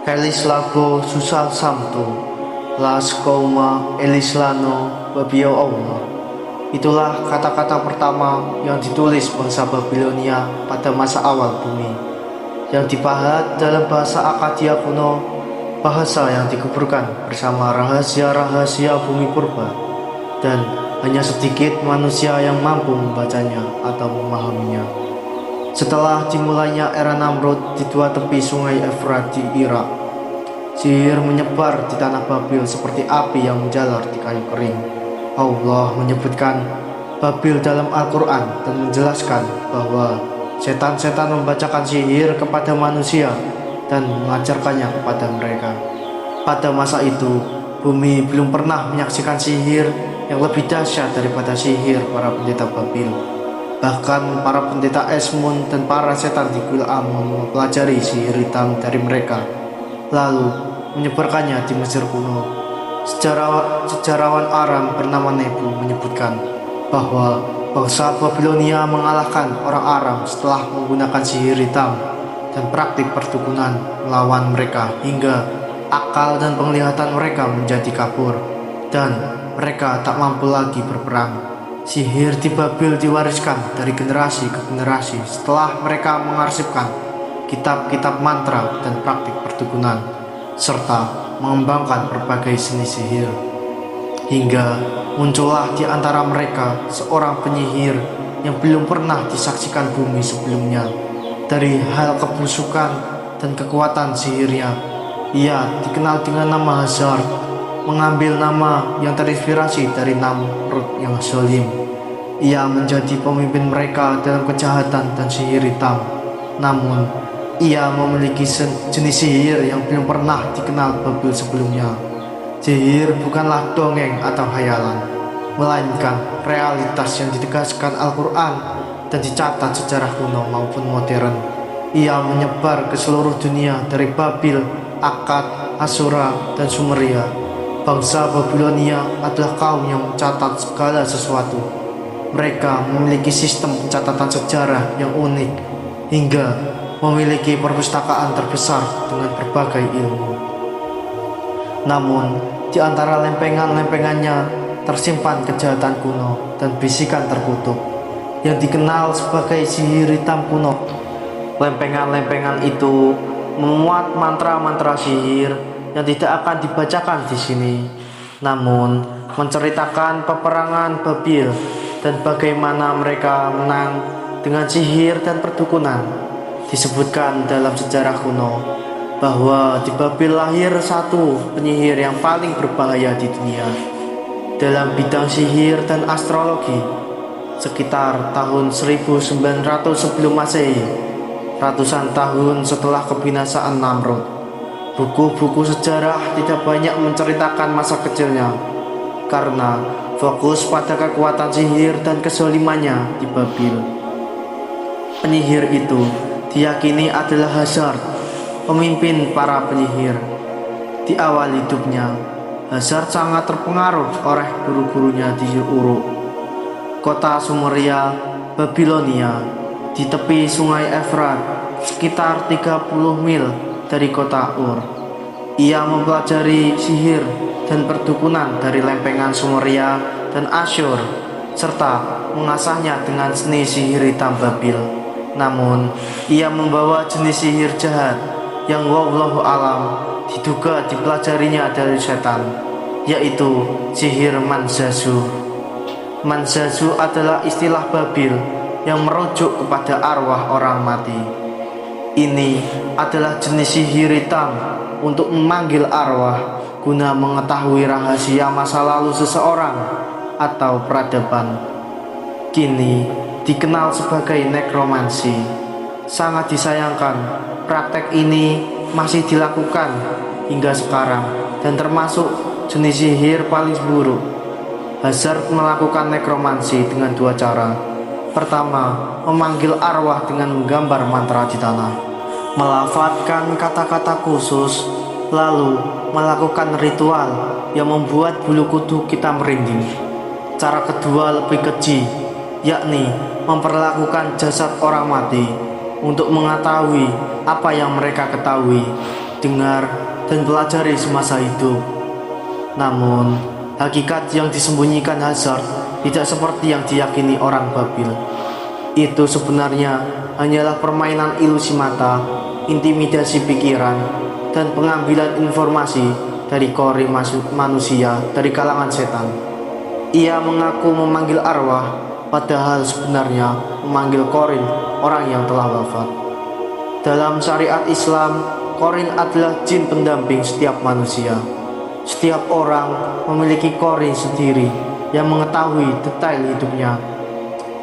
Elis labo susal samtu, las kauma elislano babio Allah. Itulah kata-kata pertama yang ditulis bangsa Babilonia pada masa awal bumi, yang dipahat dalam bahasa Akadia kuno, bahasa yang dikuburkan bersama rahasia-rahasia bumi purba, dan hanya sedikit manusia yang mampu membacanya atau memahaminya. Setelah dimulainya era Namrud di dua tepi sungai Efrat di Irak, sihir menyebar di tanah Babil seperti api yang menjalar di kayu kering. Allah menyebutkan Babil dalam Al-Quran dan menjelaskan bahwa setan-setan membacakan sihir kepada manusia dan mengajarkannya kepada mereka. Pada masa itu, bumi belum pernah menyaksikan sihir yang lebih dahsyat daripada sihir para pendeta Babil. Bahkan para pendeta Esmun dan para setan di kuil Amun mempelajari sihir hitam dari mereka, lalu menyebarkannya di Mesir kuno. Sejarawan Aram bernama Nebu menyebutkan bahwa bangsa Babilonia mengalahkan orang Aram setelah menggunakan sihir hitam dan praktik perdukunan melawan mereka, hingga akal dan penglihatan mereka menjadi kabur dan mereka tak mampu lagi berperang. Sihir di Babil diwariskan dari generasi ke generasi setelah mereka mengarsipkan kitab-kitab mantra dan praktik perdukunan, serta mengembangkan berbagai seni sihir. Hingga muncullah di antara mereka seorang penyihir yang belum pernah disaksikan bumi sebelumnya. Dari hal kebusukan dan kekuatan sihirnya, ia dikenal dengan nama Hazard, mengambil nama yang terinspirasi dari Namrud yang zalim. Ia menjadi pemimpin mereka dalam kejahatan dan sihir hitam. Namun, ia memiliki jenis sihir yang belum pernah dikenal Babil sebelumnya. Sihir bukanlah dongeng atau hayalan, melainkan realitas yang ditegaskan Al-Quran dan dicatat sejarah kuno maupun modern. Ia menyebar ke seluruh dunia dari Babil, Akkad, Asyura, dan Sumeria. Bangsa Babilonia adalah kaum yang mencatat segala sesuatu. Mereka memiliki sistem pencatatan sejarah yang unik, hingga memiliki perpustakaan terbesar dengan berbagai ilmu. Namun, di antara lempengan-lempengannya tersimpan kejahatan kuno dan bisikan terkutuk yang dikenal sebagai sihir hitam kuno. Lempengan-lempengan itu memuat mantra-mantra sihir yang tidak akan dibacakan di sini, namun menceritakan peperangan Babil dan bagaimana mereka menang dengan sihir dan perdukunan. Disebutkan dalam sejarah kuno bahwa di Babil lahir satu penyihir yang paling berbahaya di dunia dalam bidang sihir dan astrologi. Sekitar tahun 1900 sebelum Masehi, ratusan tahun setelah kebinasaan Namrud, buku-buku sejarah tidak banyak menceritakan masa kecilnya karena fokus pada kekuatan sihir dan kezalimannya di Babil. Penyihir itu diyakini adalah Hazard, pemimpin para penyihir. Di awal hidupnya, Hazard sangat terpengaruh oleh guru-gurunya di Uruk, kota Sumeria, Babilonia, di tepi sungai Efrat, sekitar 30 mil dari kota Ur. Ia mempelajari sihir dan perdukunan dari lempengan Sumeria dan Asyur, serta mengasahnya dengan seni sihir hitam Babil. Namun, ia membawa jenis sihir jahat yang wallahu alam diduga dipelajarinya dari setan, yaitu sihir Manzazu. Manzazu adalah istilah Babil yang merujuk kepada arwah orang mati. Ini adalah jenis sihir hitam untuk memanggil arwah guna mengetahui rahasia masa lalu seseorang atau peradaban. Kini dikenal sebagai nekromansi. Sangat disayangkan, praktek ini masih dilakukan hingga sekarang dan termasuk jenis sihir paling buruk. Hazard melakukan nekromansi dengan dua cara. Pertama, memanggil arwah dengan menggambar mantra di tanah, melafadzkan kata-kata khusus, lalu melakukan ritual yang membuat bulu kuduk kita merinding. Cara kedua lebih keji, yakni memperlakukan jasad orang mati untuk mengetahui apa yang mereka ketahui dengar, dan pelajari semasa hidup. Namun, hakikat yang disembunyikan Hazard tidak seperti yang diyakini orang Babil. Itu sebenarnya hanyalah permainan ilusi mata, intimidasi pikiran, dan pengambilan informasi dari kori manusia dari kalangan setan. Ia mengaku memanggil arwah, padahal sebenarnya memanggil korin, orang yang telah wafat. Dalam syariat Islam, korin adalah jin pendamping setiap manusia. Setiap orang memiliki korin sendiri yang mengetahui detail hidupnya.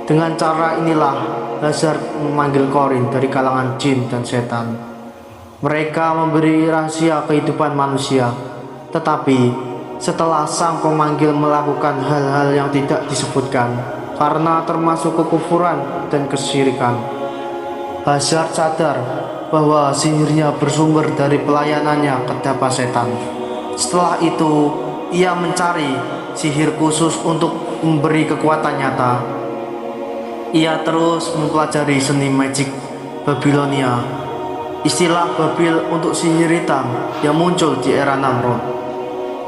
Dengan cara inilah Hazard memanggil korin dari kalangan jin dan setan. Mereka memberi rahasia kehidupan manusia, tetapi setelah sang pemanggil melakukan hal-hal yang tidak disebutkan karena termasuk kekufuran dan kesyirikan, Hazard sadar bahwa sihirnya bersumber dari pelayanannya kepada setan. Setelah itu, ia mencari sihir khusus untuk memberi kekuatan nyata. Ia terus mempelajari seni magic Babilonia, istilah Babil untuk sihir hitam yang muncul di era Namrud.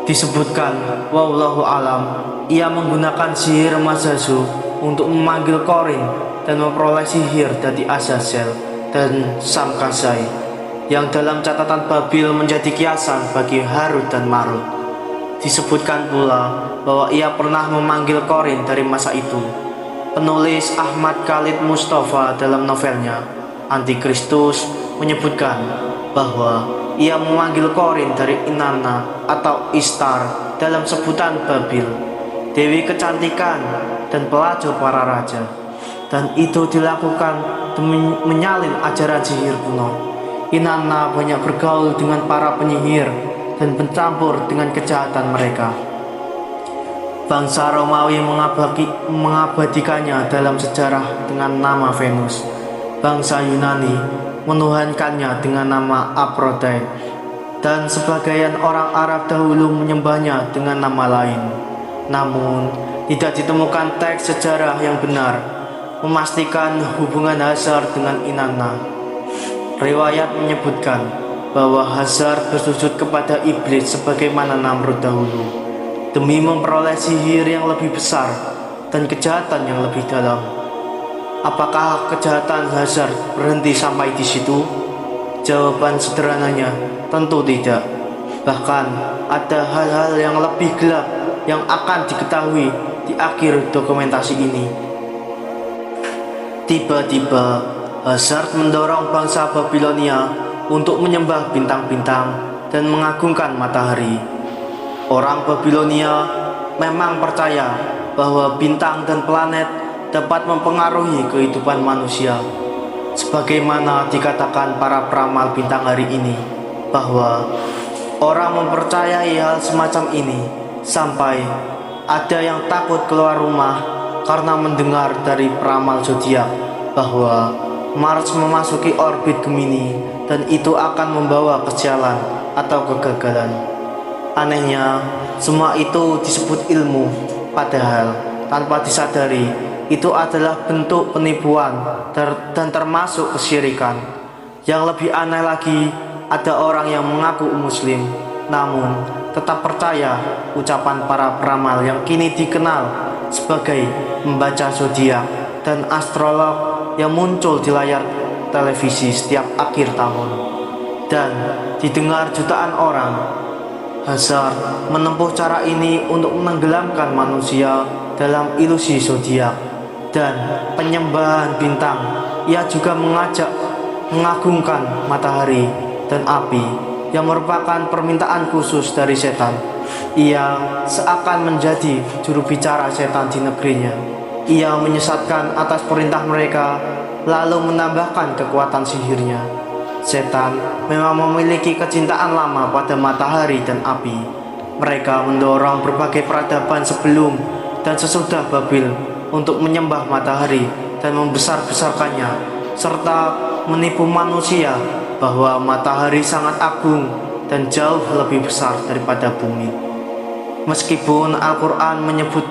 Disebutkan, wallahu alam, ia menggunakan sihir Mazazu untuk memanggil korin dan memperoleh sihir dari Azazel dan Samkasai, yang dalam catatan Babil menjadi kiasan bagi Harut dan Marut. Disebutkan pula bahwa ia pernah memanggil korin dari masa itu. Penulis Ahmad Khalid Mustafa dalam novelnya Antikristus menyebutkan bahwa ia memanggil korin dari Inanna atau Istar dalam sebutan Babil, dewi kecantikan dan pelacur para raja, dan itu dilakukan demi menyalin ajaran sihir kuno. Inanna banyak bergaul dengan para penyihir dan bercampur dengan kejahatan mereka. Bangsa Romawi mengabadikannya dalam sejarah dengan nama Venus. Bangsa Yunani menuhankannya dengan nama Aphrodite, dan sebagian orang Arab dahulu menyembahnya dengan nama lain. Namun, tidak ditemukan teks sejarah yang benar memastikan hubungan Hazard dengan Inanna. Riwayat menyebutkan bahwa Hazard bersujud kepada iblis sebagaimana Namrud dahulu, demi memperoleh sihir yang lebih besar dan kejahatan yang lebih dalam. Apakah kejahatan Hazard berhenti sampai di situ? Jawaban sederhananya, tentu tidak. Bahkan ada hal-hal yang lebih gelap yang akan diketahui di akhir dokumentasi ini. Tiba-tiba, Hazard mendorong bangsa Babilonia untuk menyembah bintang-bintang dan mengagungkan matahari. Orang Babilonia memang percaya bahwa bintang dan planet dapat mempengaruhi kehidupan manusia, sebagaimana dikatakan para peramal bintang hari ini, bahwa orang mempercayai hal semacam ini sampai ada yang takut keluar rumah karena mendengar dari peramal zodiak bahwa Mars memasuki orbit Gemini dan itu akan membawa kesialan atau kegagalan. Anehnya, semua itu disebut ilmu, padahal tanpa disadari itu adalah bentuk penipuan dan termasuk kesyirikan. Yang lebih aneh lagi, ada orang yang mengaku muslim namun tetap percaya ucapan para peramal yang kini dikenal sebagai membaca zodiak dan astrolog yang muncul di layar televisi setiap akhir tahun dan didengar jutaan orang. Hazard menempuh cara ini untuk menenggelamkan manusia dalam ilusi zodiak dan penyembahan bintang. Ia juga mengajak mengagungkan matahari dan api yang merupakan permintaan khusus dari setan. Ia seakan menjadi juru bicara setan di negerinya. Ia menyesatkan atas perintah mereka lalu menambahkan kekuatan sihirnya. Setan memang memiliki kecintaan lama pada matahari dan api. Mereka mendorong berbagai peradaban sebelum dan sesudah Babil untuk menyembah matahari dan membesar-besarkannya, serta menipu manusia bahwa matahari sangat agung dan jauh lebih besar daripada bumi. Meskipun Al-Quran menyebut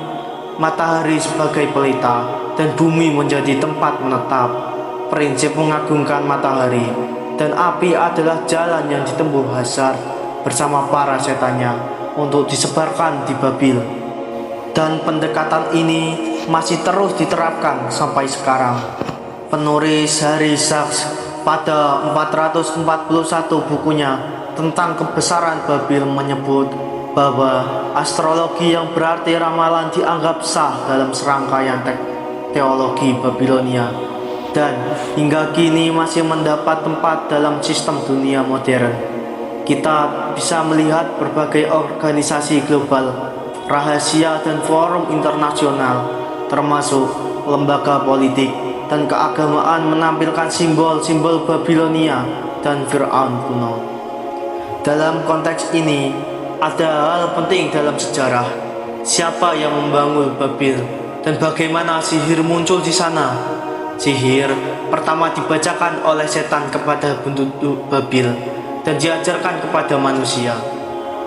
matahari sebagai pelita dan bumi menjadi tempat menetap, prinsip mengagungkan matahari dan api adalah jalan yang ditempuh Hazar bersama para setannya untuk disebarkan di Babil. Dan pendekatan ini masih terus diterapkan sampai sekarang. Penulis Hari Sachs pada 441 bukunya tentang kebesaran Babil menyebut bahwa astrologi yang berarti ramalan dianggap sah dalam serangkaian teologi Babilonia dan hingga kini masih mendapat tempat dalam sistem dunia modern. Kita bisa melihat berbagai organisasi global, rahasia dan forum internasional, termasuk lembaga politik dan keagamaan menampilkan simbol-simbol Babilonia dan Fir'aun kuno. Dalam konteks ini, ada hal penting dalam sejarah. Siapa yang membangun Babil dan bagaimana sihir muncul di sana? Sihir pertama dibacakan oleh setan kepada penduduk Babil dan diajarkan kepada manusia.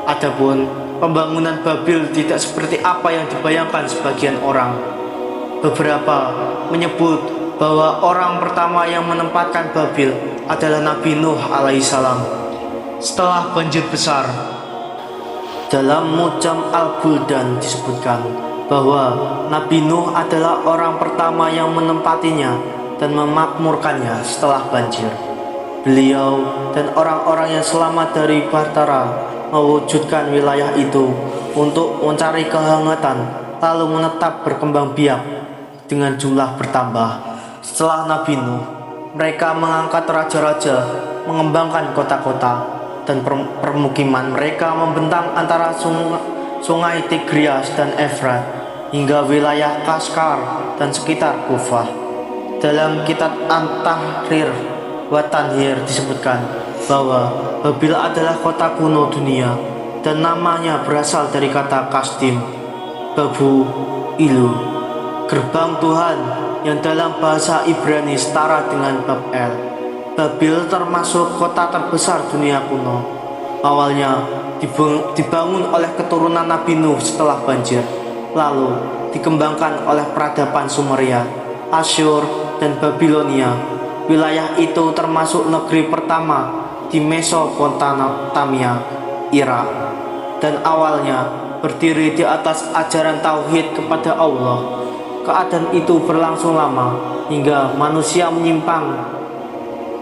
Adapun pembangunan Babil tidak seperti apa yang dibayangkan sebagian orang. Beberapa menyebut bahwa orang pertama yang menempatkan Babil adalah Nabi Nuh alaihissalam setelah banjir besar. Dalam Mu'jam al-Buldan disebutkan bahwa Nabi Nuh adalah orang pertama yang menempatinya dan memakmurkannya setelah banjir. Beliau dan orang-orang yang selamat dari Bahtera mewujudkan wilayah itu untuk mencari kehangatan, lalu menetap berkembang biak dengan jumlah bertambah. Setelah Nabi Nuh, mereka mengangkat raja-raja, mengembangkan kota-kota dan permukiman mereka membentang antara sungai Tigrias dan Efrat hingga wilayah Kaskar dan sekitar Kufah. Dalam kitab An-Tahrir wa Tanhir disebutkan bahwa Babil adalah kota kuno dunia dan namanya berasal dari kata Kasdim, Babu, Ilu, gerbang Tuhan, yang dalam bahasa Ibrani setara dengan Babel. Babil termasuk kota terbesar dunia kuno. Awalnya dibangun oleh keturunan Nabi Nuh setelah banjir, lalu dikembangkan oleh peradaban Sumeria, Asyur, dan Babilonia. Wilayah itu termasuk negeri pertama di Mesopotamia, Irak, dan awalnya berdiri di atas ajaran tauhid kepada Allah. Keadaan itu berlangsung lama hingga manusia menyimpang,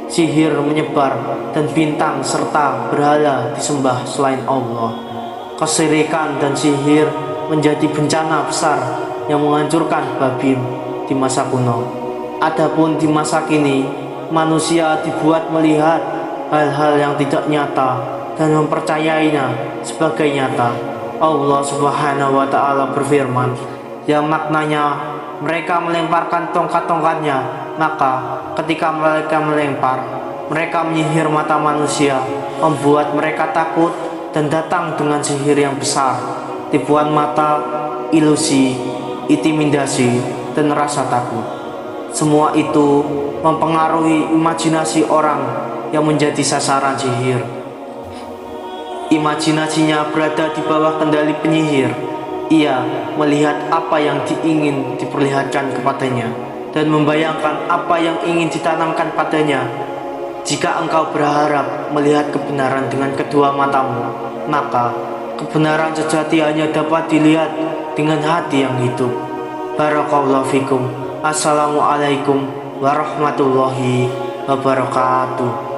sihir menyebar, dan bintang serta berhala disembah selain Allah. Kesyirikan dan sihir menjadi bencana besar yang menghancurkan Babil di masa kuno. Adapun di masa kini, manusia dibuat melihat hal-hal yang tidak nyata dan mempercayainya sebagai nyata. Allah Subhanahu wa Ta'ala berfirman, yang maknanya mereka melemparkan tongkat-tongkatnya, maka ketika mereka melempar, mereka menyihir mata manusia, membuat mereka takut dan datang dengan sihir yang besar, tipuan mata, ilusi, intimidasi, dan rasa takut. Semua itu mempengaruhi imajinasi orang yang menjadi sasaran sihir. Imajinasinya berada di bawah kendali penyihir. Ia melihat apa yang diingin diperlihatkan kepadanya dan membayangkan apa yang ingin ditanamkan padanya. Jika engkau berharap melihat kebenaran dengan kedua matamu, maka kebenaran sejati hanya dapat dilihat dengan hati yang hidup. Barakallahu fikum. Assalamualaikum warahmatullahi wabarakatuh.